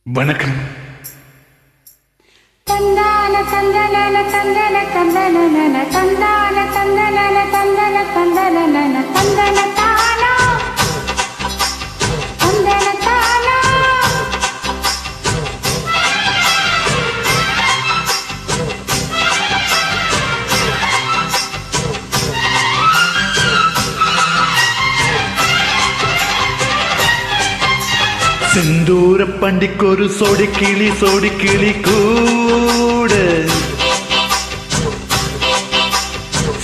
வணக்கம். தந்தான தந்தன தந்தன தந்தன தந்தான தந்தன தந்தன தந்தன தந்தன தானா தந்தன தானா செந்தூர பண்டிக்கொரு சோடி கிளி கூட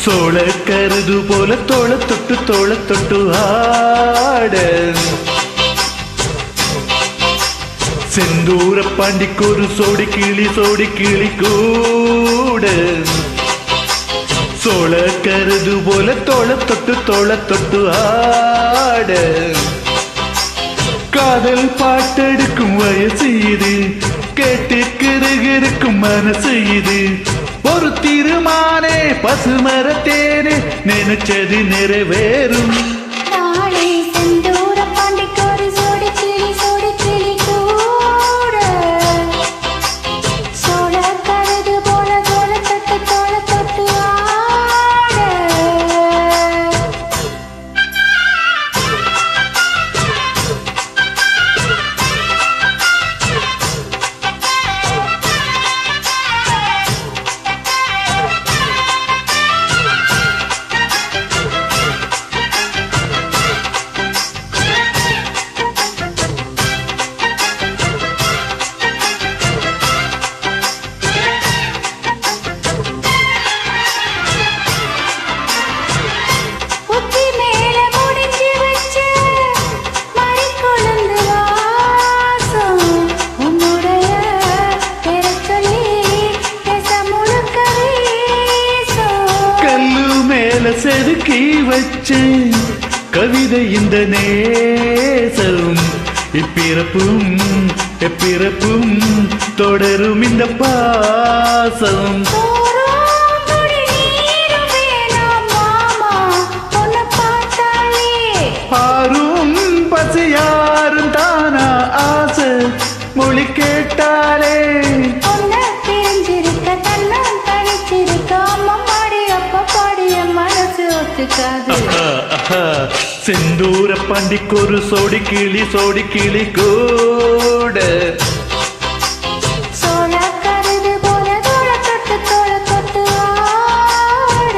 சோழ கருது போல தோள தொட்டு ஆட செந்தூர பண்டிக்கொரு சோடி கிளி கூட சோழ கருது போல தோள தொட்டு ஆட காதல் பாட்டெடுக்கும் வயசு இது, கேட்டு கிருகிருக்கும் மனசு இது. ஒரு திருமானே பசுமரத்தேனே நினைச்சது நிறைவேறும். நாளை செந்தூர பாண்டிக்கொரு சோடி கிளி கூட சோழ கருது போல தோள தொட்டு ஆட செதுக்கி வச்ச கவிதை இந்த நேசம் எப்பிறப்பும் தொடரும் இந்த பாசம். ஆரும் பசியாரும் தானா ஆசை மொழி கேட்டாலே செந்தூர பண்டிக்கொரு சோடி கிளி கூட சோழ கருது போல தோள தொட்டு ஆட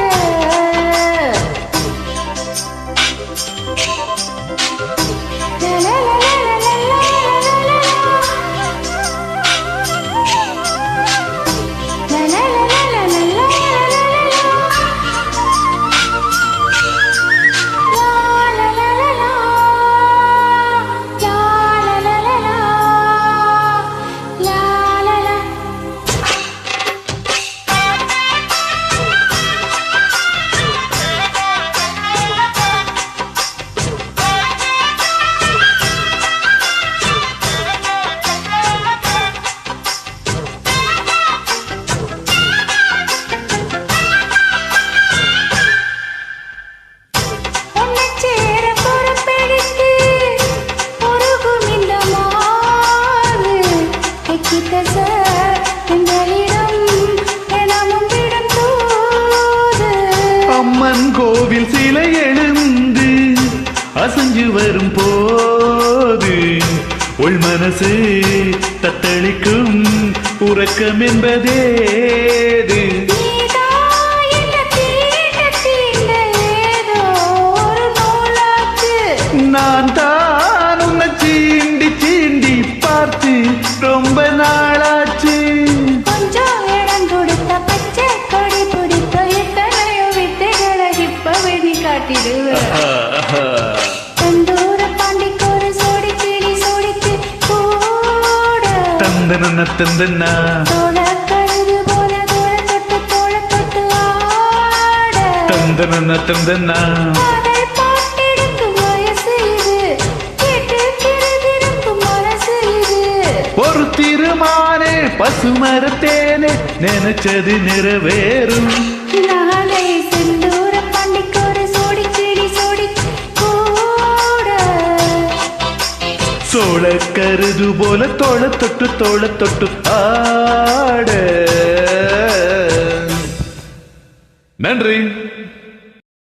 அம்மன் கோவில் சிலை எழுந்து அசைஞ்சு வரும் போது உள் மனசு தத்தளிக்கும் உறக்கம் என்பதேது. நான் தான் உன்னை சீண்டி பார்த்து ரொம்ப நாளாச்சு. கொஞ்சம் இடம் கொடுத்த பச்சை கொடி பிடித்த எத்தனையோ வித்தைகளை இப்ப வெளி காட்டிடுவேன். தந்தூர பாண்டிக்கொரு சோடி கிளி கூட தந்தனா தோள கருது போல தோள தொட்டு ஆட தந்தனா ஒரு திருமானே பசுமரத்தேனே நினைச்சது நிறைவேறும். நாளை செந்தூர பாண்டிக்கொரு சோடி கிளி கூட சோழ கருது போல தோள தொட்டு ஆட. நன்றி.